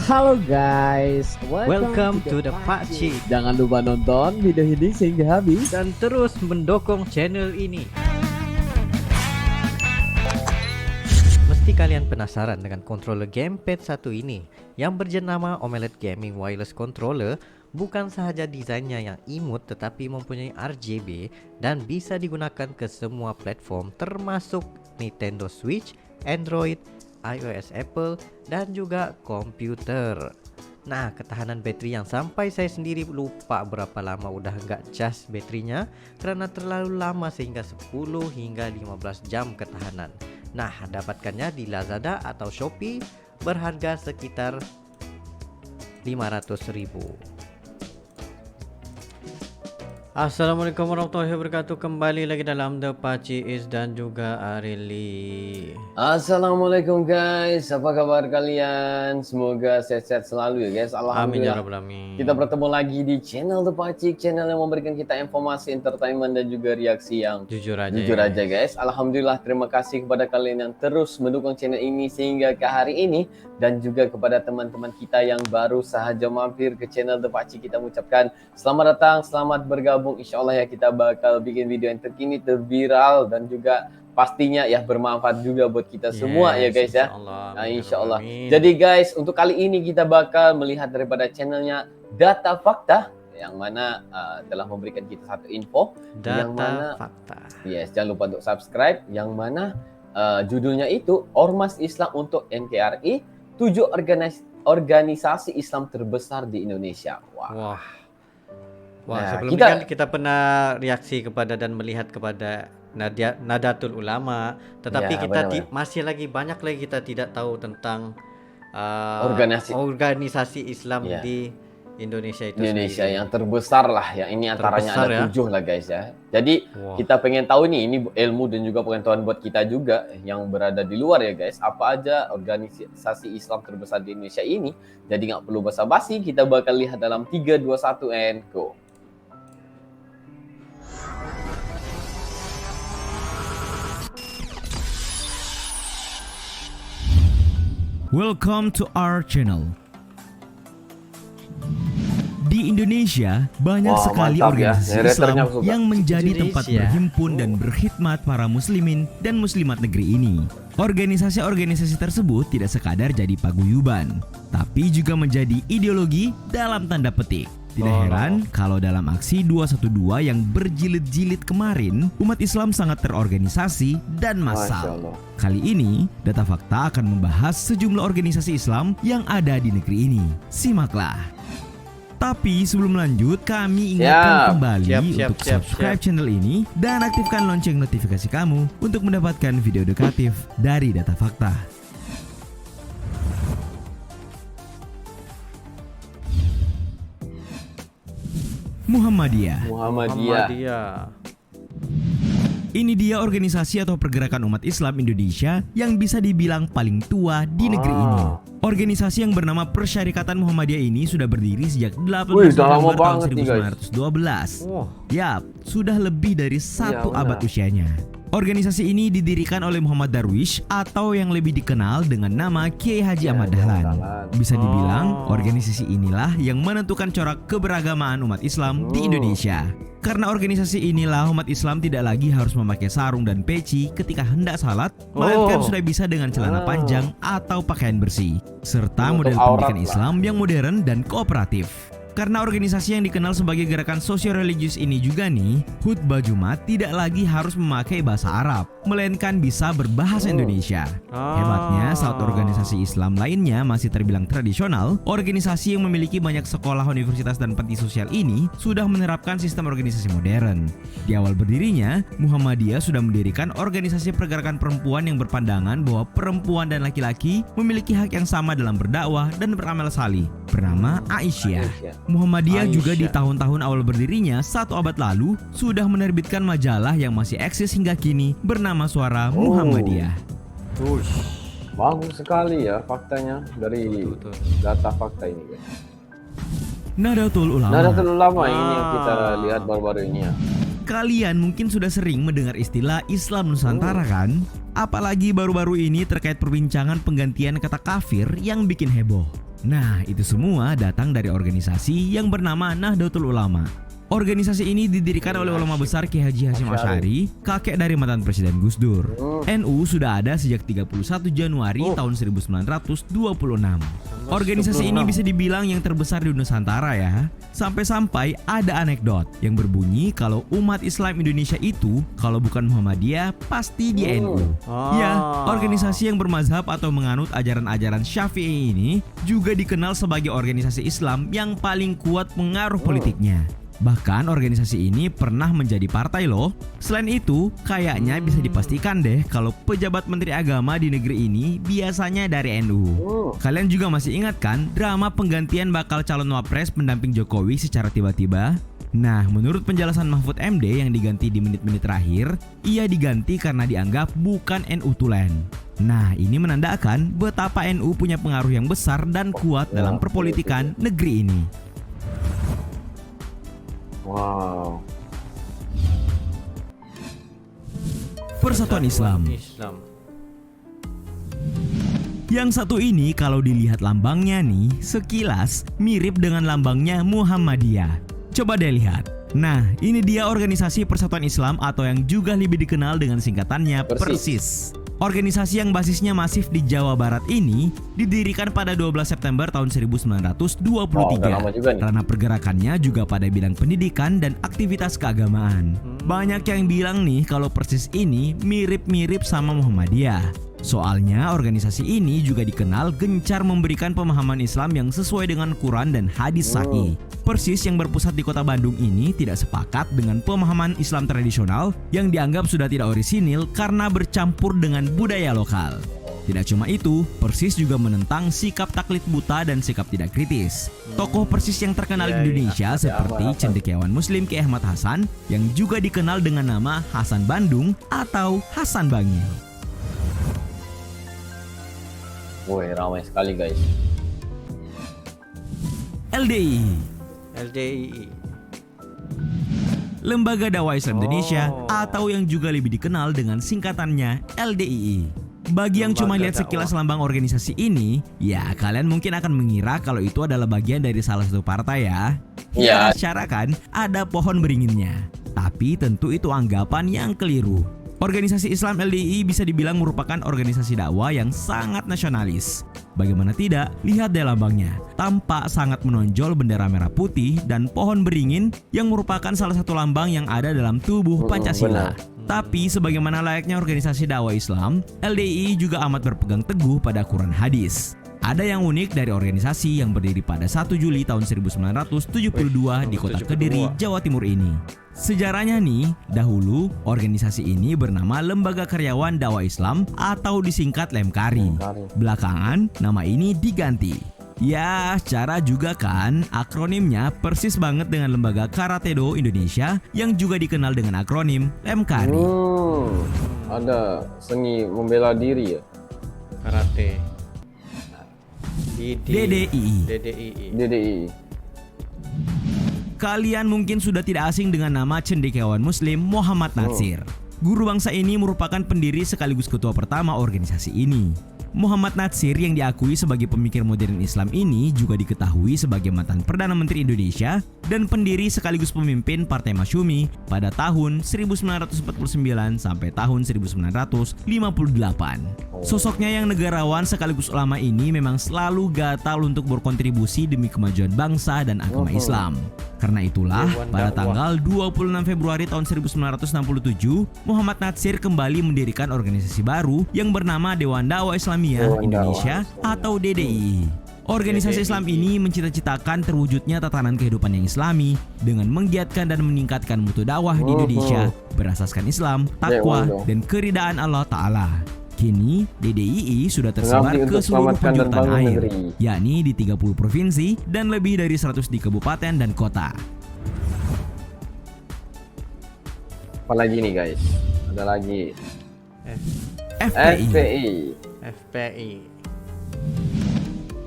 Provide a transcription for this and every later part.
Halo guys, Welcome to the Pakcik. Jangan lupa nonton video ini sehingga habis Dan terus mendukung channel ini. Mesti kalian penasaran dengan controller gamepad satu ini yang berjenama OLED Gaming Wireless Controller. Bukan sahaja desainnya yang imut tetapi mempunyai RGB dan bisa digunakan ke semua platform termasuk Nintendo Switch, Android, iOS Apple dan juga komputer. Nah, ketahanan bateri yang sampai saya sendiri lupa berapa lama udah nggak cas baterinya karena terlalu lama sehingga 10 hingga 15 jam ketahanan. Nah, dapatkannya di Lazada atau Shopee berharga sekitar 500.000. Assalamualaikum warahmatullahi wabarakatuh. Kembali lagi dalam The Pakcik Is dan juga Arili. Assalamualaikum guys, apa kabar kalian? Semoga sehat-sehat selalu ya guys. Amin ya Alhamdulillah. rabbal alamin. Kita bertemu lagi di channel The Pakcik, channel yang memberikan kita informasi, entertainment dan juga reaksi yang Jujur aja guys. Alhamdulillah, terima kasih kepada kalian yang terus mendukung channel ini sehingga ke hari ini, dan juga kepada teman-teman kita yang baru sahaja mampir ke channel The Pakcik, kita mengucapkan selamat datang, selamat bergabung. Insya Allah ya, kita bakal bikin video yang terkini, terviral dan juga pastinya ya bermanfaat juga buat kita semua ya guys ya. Nah, insya Allah. Jadi guys, untuk kali ini kita bakal melihat daripada channelnya Data Fakta, yang mana telah memberikan kita satu info. Data yang mana, Fakta. Yes, jangan lupa untuk subscribe. Yang mana judulnya itu Ormas Islam untuk NKRI, 7 organisasi Islam terbesar di Indonesia. Wah, Nah, sebelumnya kan kita pernah reaksi kepada dan melihat kepada Nadatul Ulama, tetapi Ya, kita benar-benar. masih lagi banyak lagi kita tidak tahu tentang organisasi Islam Ya. di Indonesia itu Indonesia sendiri. yang terbesar lah ya, ini antaranya Terbesar ada ya. 7 lah guys ya. Jadi Wah. kita pengen tahu nih, ini ilmu dan juga pengetahuan buat kita juga yang berada di luar ya guys, apa aja organisasi Islam terbesar di Indonesia ini. Jadi nggak perlu basa-basi, kita bakal lihat dalam 3, 2, 1 and go. Welcome to our channel. Di Indonesia, banyak Wah, sekali mantap ya. organisasi Narratornya Islam aku suka. yang menjadi tempat Indonesia. berhimpun dan berkhidmat para muslimin dan muslimat negeri ini. Organisasi-organisasi tersebut tidak sekadar jadi paguyuban, tapi juga menjadi ideologi dalam tanda petik. Tidak heran kalau dalam aksi 212 yang berjilid-jilid kemarin, umat Islam sangat terorganisasi dan Masya massal. Allah. Kali ini, Data Fakta akan membahas sejumlah organisasi Islam yang ada di negeri ini. Simaklah. Tapi sebelum lanjut, kami ingatkan kembali untuk subscribe channel ini dan aktifkan lonceng notifikasi kamu untuk mendapatkan video edukatif dari Data Fakta. Muhammadiyah. Muhammadiyah. Ini dia organisasi atau pergerakan umat Islam Indonesia yang bisa dibilang paling tua di negeri ini. Organisasi yang bernama Persyarikatan Muhammadiyah ini sudah berdiri sejak 18 udah lama November tahun banget nih, guys. 1912. Wah. Yap, sudah lebih dari satu Iya, abad benar. usianya. Organisasi ini didirikan oleh Muhammad Darwish atau yang lebih dikenal dengan nama Kiai Haji Ahmad Dahlan. Bisa dibilang organisasi inilah yang menentukan corak keberagamaan umat Islam di Indonesia. Karena organisasi inilah umat Islam tidak lagi harus memakai sarung dan peci ketika hendak salat, melainkan sudah bisa dengan celana panjang atau pakaian bersih, serta Untuk model aurat pendidikan lah. Islam yang modern dan kooperatif. Karena organisasi yang dikenal sebagai gerakan sosio-religius ini juga nih, khutbah Jumat tidak lagi harus memakai bahasa Arab, melainkan bisa berbahasa Indonesia. Hebatnya, saat organisasi Islam lainnya masih terbilang tradisional, organisasi yang memiliki banyak sekolah, universitas, dan panti sosial ini sudah menerapkan sistem organisasi modern. Di awal berdirinya, Muhammadiyah sudah mendirikan organisasi pergerakan perempuan yang berpandangan bahwa perempuan dan laki-laki memiliki hak yang sama dalam berdakwah dan beramal salih, bernama Aisyah. Muhammadiyah juga di tahun-tahun awal berdirinya 1 abad lalu sudah menerbitkan majalah yang masih eksis hingga kini bernama Suara Muhammadiyah. Bagus sekali ya faktanya dari Data Fakta ini guys. Nadatul Ulama. Nadatul Ulama ini yang kita lihat baru-baru ini ya. Kalian mungkin sudah sering mendengar istilah Islam Nusantara kan? Apalagi baru-baru ini terkait perbincangan penggantian kata kafir yang bikin heboh. Nah, itu semua datang dari organisasi yang bernama Nahdlatul Ulama. Organisasi ini didirikan oleh ulama besar Kiai Haji Hasyim Asy'ari, kakek dari mantan Presiden Gus Dur. NU sudah ada sejak 31 Januari tahun 1926. Organisasi ini bisa dibilang yang terbesar di Nusantara ya. Sampai-sampai ada anekdot yang berbunyi kalau umat Islam Indonesia itu kalau bukan Muhammadiyah pasti di NU. Ya, organisasi yang bermazhab atau menganut ajaran-ajaran Syafi'i ini juga dikenal sebagai organisasi Islam yang paling kuat pengaruh politiknya. Bahkan organisasi ini pernah menjadi partai loh. Selain itu, kayaknya bisa dipastikan deh kalau pejabat menteri agama di negeri ini biasanya dari NU. Kalian juga masih ingat kan drama penggantian bakal calon wapres pendamping Jokowi secara tiba-tiba? Nah, menurut penjelasan Mahfud MD yang diganti di menit-menit terakhir, ia diganti karena dianggap bukan NU tulen. Nah, ini menandakan betapa NU punya pengaruh yang besar dan kuat dalam perpolitikan negeri ini. Wow. Persatuan Islam. Yang satu ini kalau dilihat lambangnya nih, sekilas mirip dengan lambangnya Muhammadiyah. Coba deh lihat. Nah, ini dia organisasi Persatuan Islam atau yang juga lebih dikenal dengan singkatannya Persis. Organisasi yang basisnya masif di Jawa Barat ini didirikan pada 12 September tahun 1923. Karena pergerakannya juga pada bidang pendidikan dan aktivitas keagamaan. Banyak yang bilang nih kalau Persis ini mirip-mirip sama Muhammadiyah. Soalnya organisasi ini juga dikenal gencar memberikan pemahaman Islam yang sesuai dengan Quran dan hadis sahih. Persis yang berpusat di kota Bandung ini tidak sepakat dengan pemahaman Islam tradisional yang dianggap sudah tidak orisinil karena bercampur dengan budaya lokal. Tidak cuma itu, Persis juga menentang sikap taklid buta dan sikap tidak kritis. Tokoh Persis yang terkenal di Indonesia seperti cendekiawan Muslim Kiai Ahmad Hasan yang juga dikenal dengan nama Hasan Bandung atau Hasan Bangil. Woi, ramai sekali guys. LDI, Lembaga Dakwah Islam Indonesia atau yang juga lebih dikenal dengan singkatannya LDII. Bagi yang cuma lihat sekilas lambang organisasi ini, ya kalian mungkin akan mengira kalau itu adalah bagian dari salah satu partai ya. Ya, secara kan ada pohon beringinnya. Tapi tentu itu anggapan yang keliru. Organisasi Islam LDII bisa dibilang merupakan organisasi dakwah yang sangat nasionalis. Bagaimana tidak, lihat deh lambangnya. Tampak sangat menonjol bendera merah putih dan pohon beringin yang merupakan salah satu lambang yang ada dalam tubuh Pancasila. Tapi sebagaimana layaknya organisasi dakwah Islam, LDII juga amat berpegang teguh pada Quran hadis. Ada yang unik dari organisasi yang berdiri pada 1 Juli tahun 1972 di kota Kediri, Jawa Timur ini. Sejarahnya nih, dahulu organisasi ini bernama Lembaga Karyawan Dakwah Islam atau disingkat Lemkari. Belakangan nama ini diganti. Ya, secara juga kan akronimnya persis banget dengan Lembaga Karate-Do Indonesia yang juga dikenal dengan akronim Lemkari. Ada seni membela diri ya? Karate. DDI. Kalian mungkin sudah tidak asing dengan nama cendekiawan Muslim Muhammad Natsir. Guru bangsa ini merupakan pendiri sekaligus ketua pertama organisasi ini. Muhammad Natsir yang diakui sebagai pemikir modern Islam ini juga diketahui sebagai mantan Perdana Menteri Indonesia dan pendiri sekaligus pemimpin Partai Masyumi pada tahun 1949 sampai tahun 1958. Sosoknya yang negarawan sekaligus ulama ini memang selalu gatal untuk berkontribusi demi kemajuan bangsa dan agama Islam. Karena itulah, pada tanggal 26 Februari tahun 1967, Muhammad Natsir kembali mendirikan organisasi baru yang bernama Dewan Dakwah Islamiyah Indonesia atau DDII. Organisasi Islam ini mencita-citakan terwujudnya tatanan kehidupan yang islami dengan menggiatkan dan meningkatkan mutu dakwah di Indonesia berasaskan Islam, takwa, dan keridaan Allah Ta'ala. Kini, DDII sudah tersebar ke seluruh penjuru tanah air, yakni di 30 provinsi dan lebih dari 100 di kabupaten dan kota. Apalagi nih guys? Ada lagi. FPI.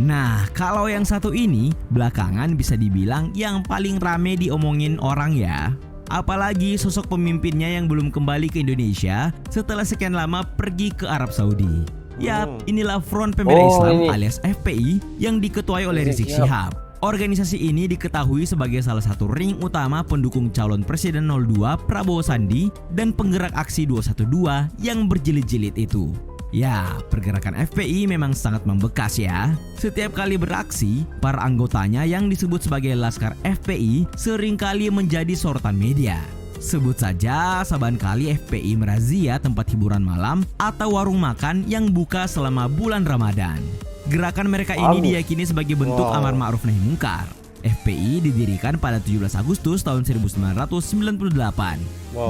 Nah, kalau yang satu ini belakangan bisa dibilang yang paling rame diomongin orang ya. Apalagi sosok pemimpinnya yang belum kembali ke Indonesia setelah sekian lama pergi ke Arab Saudi. Yap, inilah Front Pembela Islam ini. alias FPI yang diketuai oleh Rizik Syihab. Organisasi ini diketahui sebagai salah satu ring utama pendukung calon Presiden 02 Prabowo Sandi dan penggerak aksi 212 yang berjilid-jilid itu. Ya, pergerakan FPI memang sangat membekas ya. Setiap kali beraksi, para anggotanya yang disebut sebagai Laskar FPI seringkali menjadi sorotan media. Sebut saja saban kali FPI merazia tempat hiburan malam atau warung makan yang buka selama bulan Ramadan. Gerakan mereka ini diyakini sebagai bentuk amar ma'ruf nahi mungkar. FPI didirikan pada 17 Agustus tahun 1998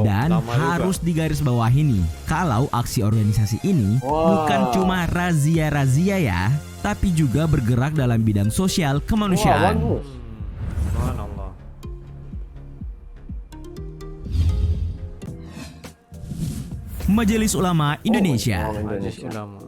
dan harus digarisbawahi nih kalau aksi organisasi ini bukan cuma razia-razia ya, tapi juga bergerak dalam bidang sosial kemanusiaan. Subhanallah. Majelis Ulama Indonesia. Majelis Ulama.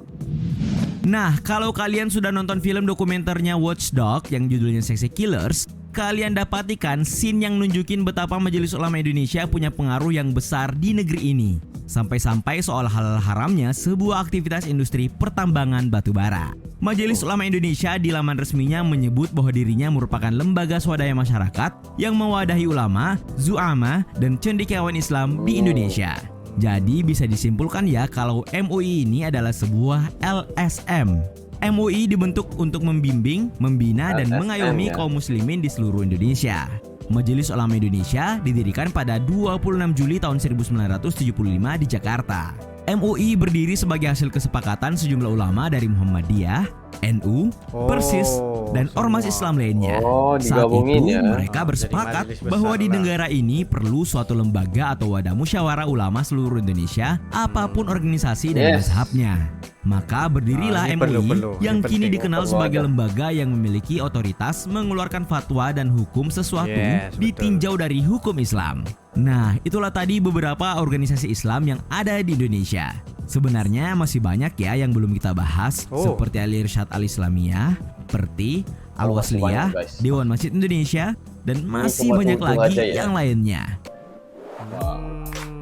Nah, kalau kalian sudah nonton film dokumenternya Watchdog yang judulnya Sexy Killers, kalian dapatikan scene yang nunjukin betapa Majelis Ulama Indonesia punya pengaruh yang besar di negeri ini. Sampai-sampai soal halal haramnya sebuah aktivitas industri pertambangan batubara. Majelis Ulama Indonesia di laman resminya menyebut bahwa dirinya merupakan lembaga swadaya masyarakat yang mewadahi ulama, zu'ama, dan cendekiawan Islam di Indonesia. Jadi bisa disimpulkan ya kalau MUI ini adalah sebuah LSM. MUI dibentuk untuk membimbing, membina, dan mengayomi kaum muslimin di seluruh Indonesia. Majelis Ulama Indonesia didirikan pada 26 Juli tahun 1975 di Jakarta. MUI berdiri sebagai hasil kesepakatan sejumlah ulama dari Muhammadiyah, NU, Persis, dan ormas Islam lainnya. Saat itu mereka bersepakat bahwa di negara ini perlu suatu lembaga atau wadah musyawarah ulama seluruh Indonesia apapun organisasi dan mazhabnya. Maka berdirilah MUI yang kini dikenal sebagai lembaga yang memiliki otoritas mengeluarkan fatwa dan hukum sesuatu ditinjau dari hukum Islam. Nah, itulah tadi beberapa organisasi Islam yang ada di Indonesia. Sebenarnya masih banyak ya yang belum kita bahas, seperti Al-Irsyad Al-Islamiyah, Perti, Al-Wasliyah, Dewan Masjid Indonesia, dan masih banyak lagi yang lainnya.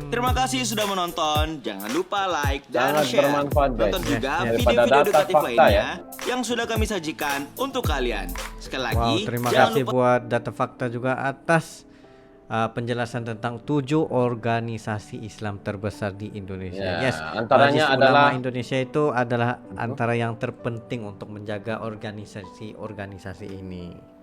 Terima kasih sudah menonton. Jangan lupa like dan share. Tonton juga video-video edukatif lainnya yang sudah kami sajikan untuk kalian. Sekali lagi, terima kasih buat Data Fakta juga atas penjelasan tentang 7 organisasi Islam terbesar di Indonesia. Antaranya Majelis adalah Ulama Indonesia itu adalah antara yang terpenting untuk menjaga organisasi ini.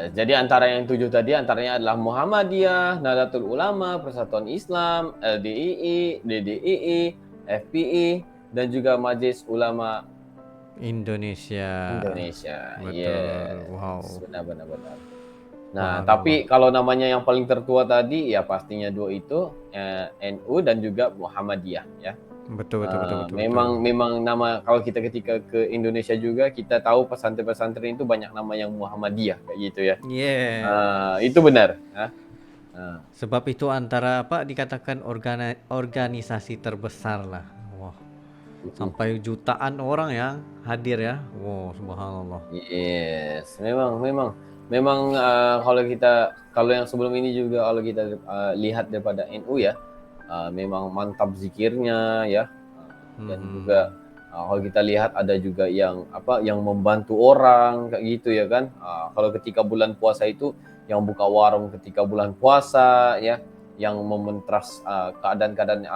Jadi antara yang 7 tadi antaranya adalah Muhammadiyah, Nahdlatul Ulama, Persatuan Islam, LDII, DDII, FPI, dan juga Majelis Ulama Indonesia. Betul. Wow. Benar. Nah, tapi kalau namanya yang paling tertua tadi ya pastinya 2 itu NU dan juga Muhammadiyah ya. Betul. Memang nama kalau kita ketika ke Indonesia juga kita tahu pesantren-pesantren itu banyak nama yang Muhammadiyah kayak gitu ya. Itu benar. Sebab itu antara dikatakan organisasi terbesar lah. Wah. Sampai jutaan orang yang hadir ya. Wow, subhanallah. Yes, memang kalau yang sebelum ini juga kalau kita lihat daripada NU ya. Memang mantap zikirnya ya, dan juga kalau kita lihat ada juga yang membantu orang kayak gitu ya kan. Kalau ketika bulan puasa itu yang buka warung ketika bulan puasa ya, yang mementras keadaan-keadaan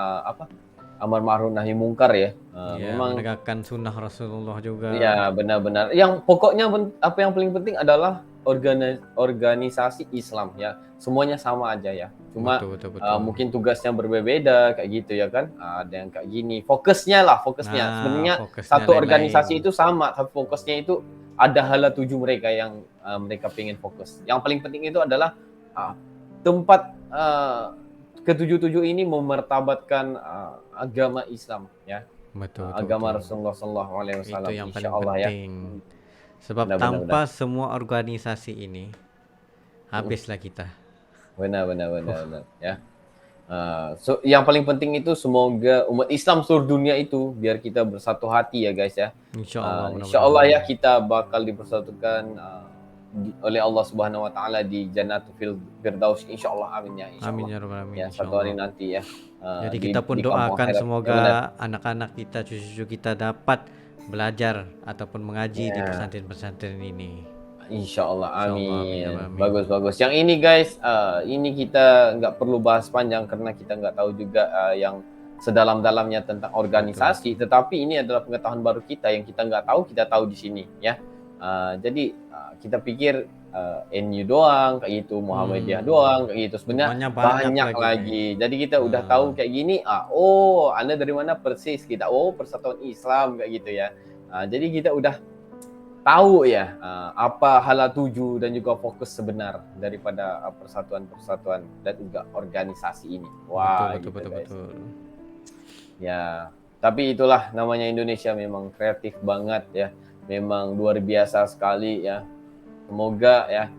amar ma'ruf nahi mungkar ya. Memang menegakkan sunnah Rasulullah juga. Ya benar-benar. Yang pokoknya yang paling penting adalah organisasi Islam ya. Semuanya sama aja ya. Cuma betul. mungkin tugasnya berbeda kayak gitu ya kan. Ada yang kayak gini. Fokusnya. Sebenarnya satu organisasi itu sama, tapi fokusnya itu ada hala 7 mereka yang mereka pengen fokus. Yang paling penting itu adalah tempat ke-7 ini memartabatkan agama Islam ya. Betul. Agama Rasulullah SAW. Itu yang paling insyaallah penting. Sebab tanpa semua organisasi ini habislah kita. Benar ya. So yang paling penting itu semoga umat Islam seluruh dunia itu biar kita bersatu hati ya guys ya. Insyaallah. Insyaallah ya kita bakal dipersatukan oleh Allah Subhanahu Wa Taala di Jannatul Firdaus, insyaallah. Amin ya, Amin insyaallah. ya rabbal alamin. Ya, satu hari Insyaallah. nanti ya. Jadi di kita pun kampung doakan akhirat. semoga Ya, benar. anak-anak kita, cucu-cucu kita dapat belajar ataupun mengaji di Ya. pesantren-pesantren ini. InsyaAllah, Amin. amin. Bagus. Yang ini guys, ini kita nggak perlu bahas panjang karena kita nggak tahu juga yang sedalam-dalamnya tentang organisasi. Tetapi ini adalah pengetahuan baru kita yang kita nggak tahu, kita tahu di sini ya. Jadi kita pikir NU doang kayak gitu, Muhammadiyah doang kayak gitu. Sebenarnya banyak lagi. Jadi kita udah tahu kayak gini. Anda dari mana persis? Kita Persatuan Islam kayak gitu ya. Jadi kita udah tahu ya apa hala tuju dan juga fokus sebenar daripada persatuan-persatuan dan juga organisasi ini. Wah, betul. Ya, tapi itulah namanya Indonesia, memang kreatif banget ya. Memang luar biasa sekali ya. Semoga ya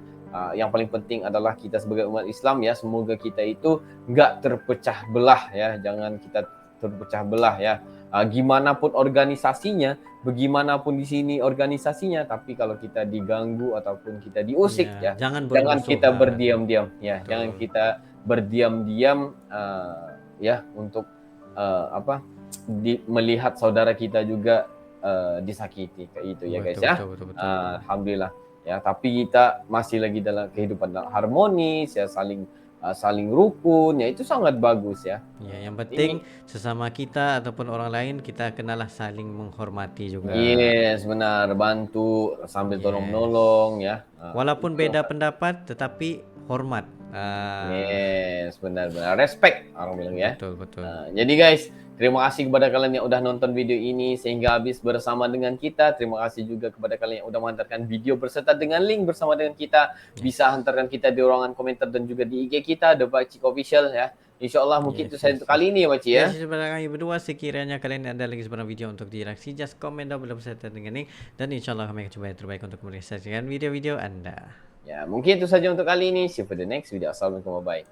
yang paling penting adalah kita sebagai umat Islam ya, semoga kita itu nggak terpecah belah ya. Jangan kita terpecah belah ya. Gimana pun organisasinya, bagaimanapun di sini organisasinya, tapi kalau kita diganggu ataupun kita diusik ya, jangan kita berdiam-diam ya. Betul. Jangan kita berdiam-diam ya untuk melihat saudara kita juga disakiti kayak gitu ya guys ya. Betul. Alhamdulillah ya, tapi kita masih lagi dalam kehidupan harmonis ya, saling rukun ya, itu sangat bagus ya. Ya, yang penting sesama kita ataupun orang lain kita kenalah saling menghormati juga. Yes, benar, bantu sambil tolong-menolong ya. Walaupun beda pendapat tetapi hormat. Yes, benar. Respect orang bilang ya. Betul. Jadi guys, terima kasih kepada kalian yang udah nonton video ini sehingga habis bersama dengan kita. Terima kasih juga kepada kalian yang udah menghantarkan video berserta dengan link bersama dengan kita. Bisa hantarkan kita di ruangan komentar dan juga di IG kita, The Pakcik Official ya. InsyaAllah mungkin itu saya untuk kali ini ya Pakcik ya. Sebenarnya kami berdua, sekiranya kalian ada lagi sebenarnya video untuk direaksi, just komen down below beserta dengan link. Dan insyaAllah kami akan coba yang terbaik untuk merealisasikan video-video Anda. Ya, mungkin itu saja untuk kali ini. See you for the next video. Assalamualaikum, bye-bye.